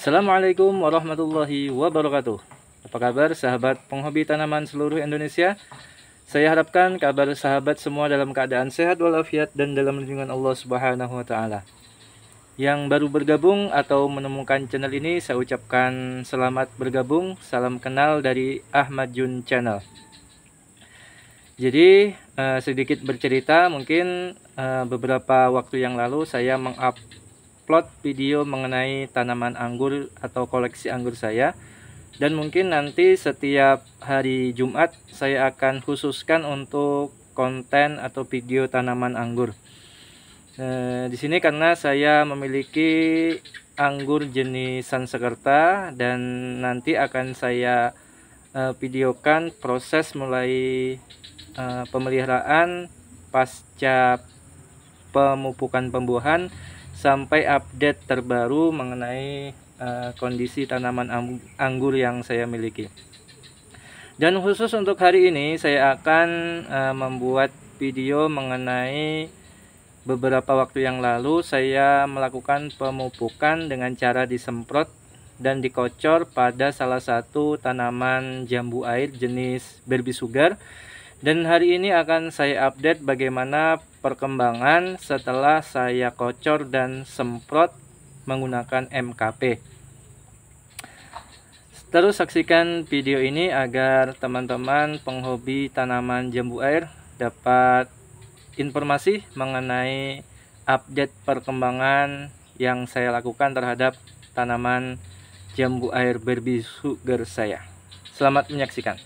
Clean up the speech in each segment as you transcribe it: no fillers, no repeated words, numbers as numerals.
Assalamualaikum warahmatullahi wabarakatuh. Apa kabar sahabat penghobi tanaman seluruh Indonesia? Saya harapkan kabar sahabat semua dalam keadaan sehat walafiat dan dalam lindungan Allah Subhanahu wa taala. Yang baru bergabung atau menemukan channel ini, saya ucapkan selamat bergabung. Salam kenal dari Ahmad Jun Channel. Jadi sedikit bercerita, mungkin beberapa waktu yang lalu saya mengupload video mengenai tanaman anggur atau koleksi anggur saya, dan mungkin nanti setiap hari Jumat saya akan khususkan untuk konten atau video tanaman anggur. Di sini karena saya memiliki anggur jenis Sansekerta dan nanti akan saya videokan proses mulai pemeliharaan pasca pemupukan pembuahan sampai update terbaru mengenai kondisi tanaman anggur yang saya miliki. Dan khusus untuk hari ini saya akan membuat video mengenai beberapa waktu yang lalu saya melakukan pemupukan dengan cara disemprot dan dikocor pada salah satu tanaman jambu air jenis Barbie Sugar. Dan hari ini akan saya update bagaimana perkembangan setelah saya kocor dan semprot menggunakan MKP. Terus saksikan video ini agar teman-teman penghobi tanaman jambu air dapat informasi mengenai update perkembangan yang saya lakukan terhadap tanaman jambu air Barbie Sugar saya. Selamat menyaksikan.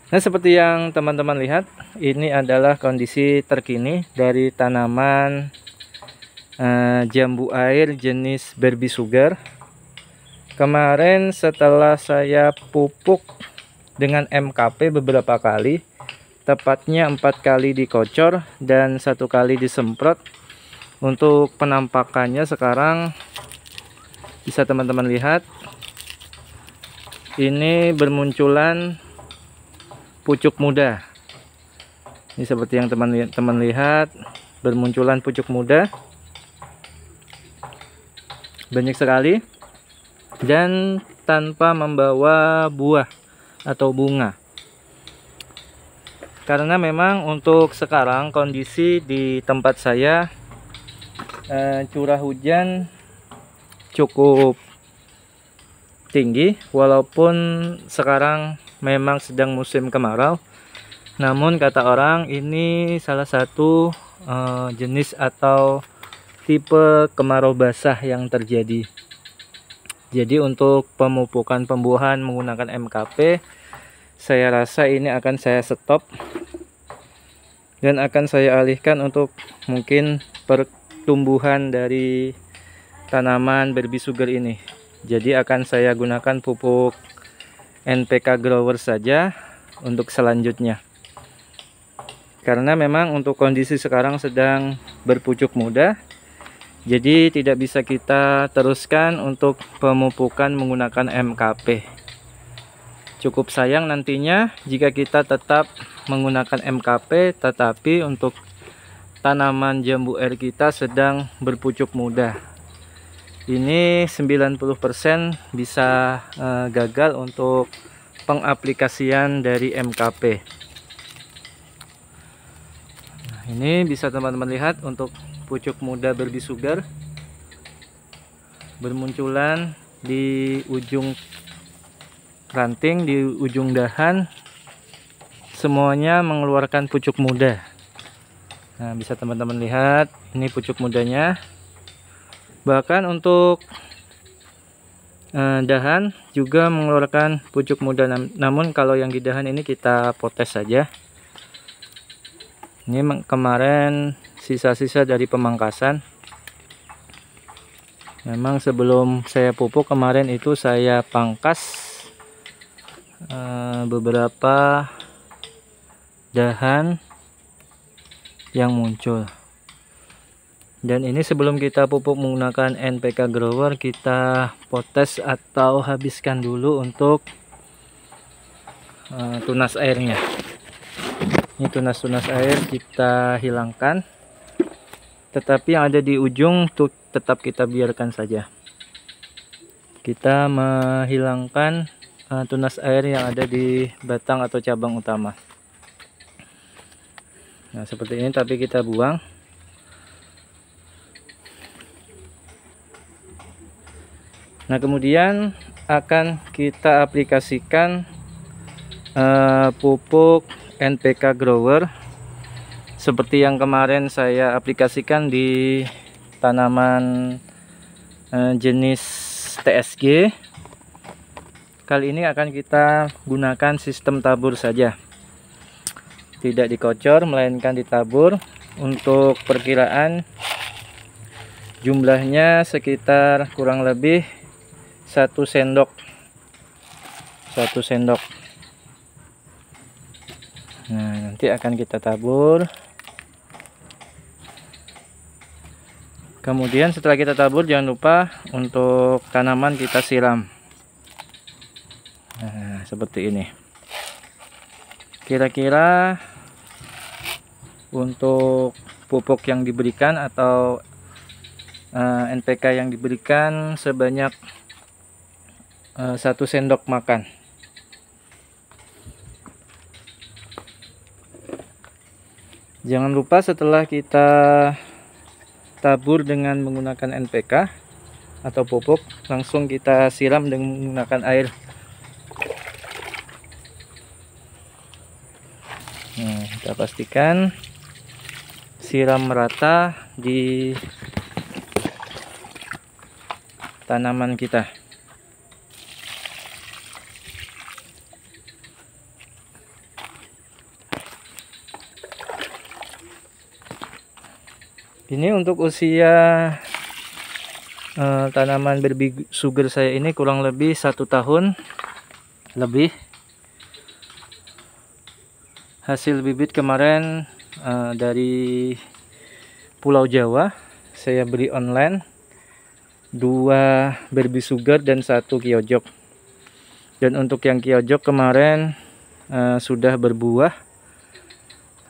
Nah, seperti yang teman-teman lihat, ini adalah kondisi terkini dari tanaman jambu air jenis Barbie Sugar. Kemarin setelah saya pupuk dengan MKP beberapa kali, tepatnya 4 kali dikocor dan 1 kali disemprot. Untuk penampakannya sekarang bisa teman-teman lihat, ini bermunculan pucuk muda. Ini seperti yang teman-teman lihat, bermunculan pucuk muda banyak sekali dan tanpa membawa buah atau bunga. Karena memang untuk sekarang kondisi di tempat saya curah hujan cukup tinggi, walaupun sekarang memang sedang musim kemarau, namun kata orang ini salah satu jenis atau tipe kemarau basah yang terjadi. Jadi untuk pemupukan pembuahan menggunakan MKP, saya rasa ini akan saya stop dan akan saya alihkan untuk mungkin pertumbuhan dari tanaman Barbie Sugar ini. Jadi akan saya gunakan pupuk NPK grower saja untuk selanjutnya, karena memang untuk kondisi sekarang sedang berpucuk muda, jadi tidak bisa kita teruskan untuk pemupukan menggunakan MKP. Cukup sayang nantinya jika kita tetap menggunakan MKP tetapi untuk tanaman jambu air kita sedang berpucuk muda. Ini 90% bisa gagal untuk pengaplikasian dari MKP. Nah, ini bisa teman-teman lihat untuk pucuk muda Barbie Sugar bermunculan di ujung ranting, di ujung dahan, semuanya mengeluarkan pucuk muda. Nah, bisa teman-teman lihat ini pucuk mudanya. Bahkan untuk dahan juga mengeluarkan pucuk muda, namun kalau yang di dahan ini kita potes saja. Ini kemarin sisa-sisa dari pemangkasan. Memang sebelum saya pupuk kemarin itu saya pangkas beberapa dahan yang muncul. Dan ini sebelum kita pupuk menggunakan NPK grower, kita potes atau habiskan dulu untuk tunas airnya. Ini tunas-tunas air kita hilangkan. tetapi yang ada di ujung tuh tetap kita biarkan saja. Kita menghilangkan tunas air yang ada di batang atau cabang utama. Nah, seperti ini, tapi kita buang. Nah, kemudian akan kita aplikasikan pupuk NPK grower seperti yang kemarin saya aplikasikan di tanaman jenis TSG. Kali ini akan kita gunakan sistem tabur saja, tidak dikocor melainkan ditabur. Untuk perkiraan jumlahnya sekitar kurang lebih 1 sendok. Nah, nanti akan kita tabur. Kemudian setelah kita tabur, jangan lupa untuk tanaman kita siram. Nah, seperti ini. Kira-kira untuk pupuk yang diberikan atau NPK yang diberikan sebanyak 1 sendok makan. Jangan lupa setelah kita tabur dengan menggunakan NPK atau pupuk, langsung kita siram dengan menggunakan air. Nah, kita pastikan siram merata di tanaman kita. Ini untuk usia tanaman baby sugar saya ini kurang lebih 1 tahun lebih. Hasil bibit kemarin dari Pulau Jawa, saya beli online 2 baby sugar dan 1 kyojok. Dan untuk yang kyojok kemarin sudah berbuah,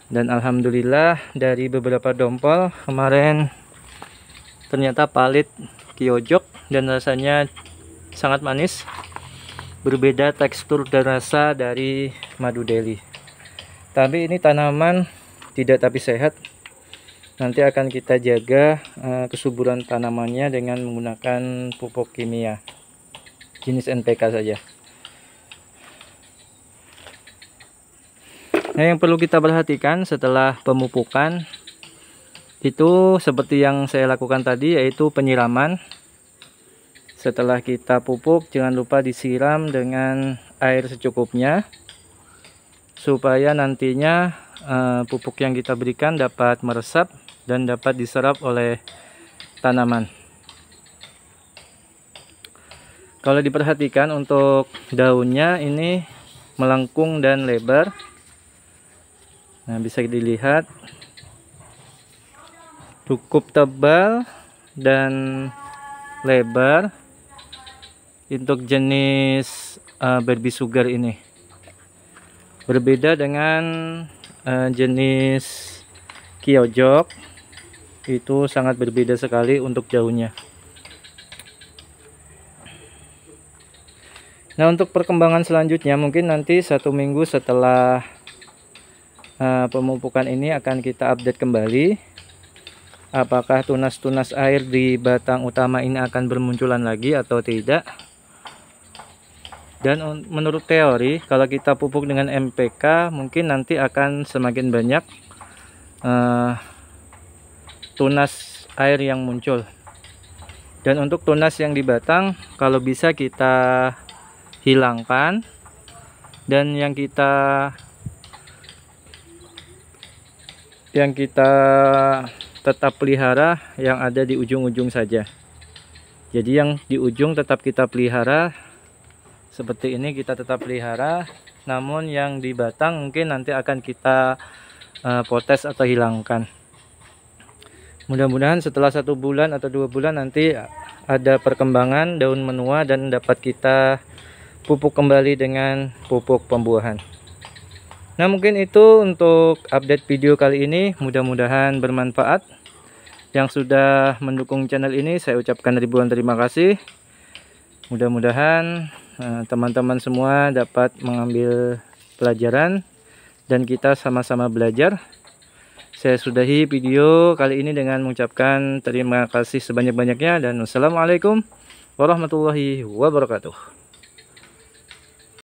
dan alhamdulillah dari beberapa dompol kemarin ternyata palit kyojok dan rasanya sangat manis, berbeda tekstur dan rasa dari madu Delhi. Tapi ini tanaman tidak tapi sehat. Nanti akan kita jaga kesuburan tanamannya dengan menggunakan pupuk kimia jenis NPK saja. Nah, yang perlu kita perhatikan setelah pemupukan itu seperti yang saya lakukan tadi, yaitu penyiraman. Setelah kita pupuk, jangan lupa disiram dengan air secukupnya, supaya nantinya pupuk yang kita berikan dapat meresap dan dapat diserap oleh tanaman. Kalau diperhatikan untuk daunnya ini melengkung dan lebar. Nah, bisa dilihat cukup tebal dan lebar untuk jenis baby sugar ini. Berbeda dengan jenis kyojok, itu sangat berbeda sekali untuk daunnya. Nah, untuk perkembangan selanjutnya mungkin nanti 1 minggu setelah pemupukan ini akan kita update kembali. Apakah tunas-tunas air di batang utama ini akan bermunculan lagi atau tidak. Dan menurut teori, kalau kita pupuk dengan NPK, mungkin nanti akan semakin banyak tunas air yang muncul. Dan untuk tunas yang di batang, kalau bisa kita hilangkan, dan yang kita tetap pelihara yang ada di ujung-ujung saja. Jadi yang di ujung tetap kita pelihara. Seperti ini kita tetap pelihara, namun yang di batang mungkin nanti akan kita potes atau hilangkan. Mudah-mudahan setelah 1 bulan atau 2 bulan nanti ada perkembangan daun menua dan dapat kita pupuk kembali dengan pupuk pembuahan. Nah, mungkin itu untuk update video kali ini, mudah-mudahan bermanfaat. yang sudah mendukung channel ini. Saya ucapkan ribuan terima kasih. Mudah-mudahan teman-teman semua dapat mengambil pelajaran dan kita sama-sama belajar. Saya sudahi video kali ini dengan mengucapkan terima kasih sebanyak-banyaknya dan wassalamualaikum warahmatullahi wabarakatuh.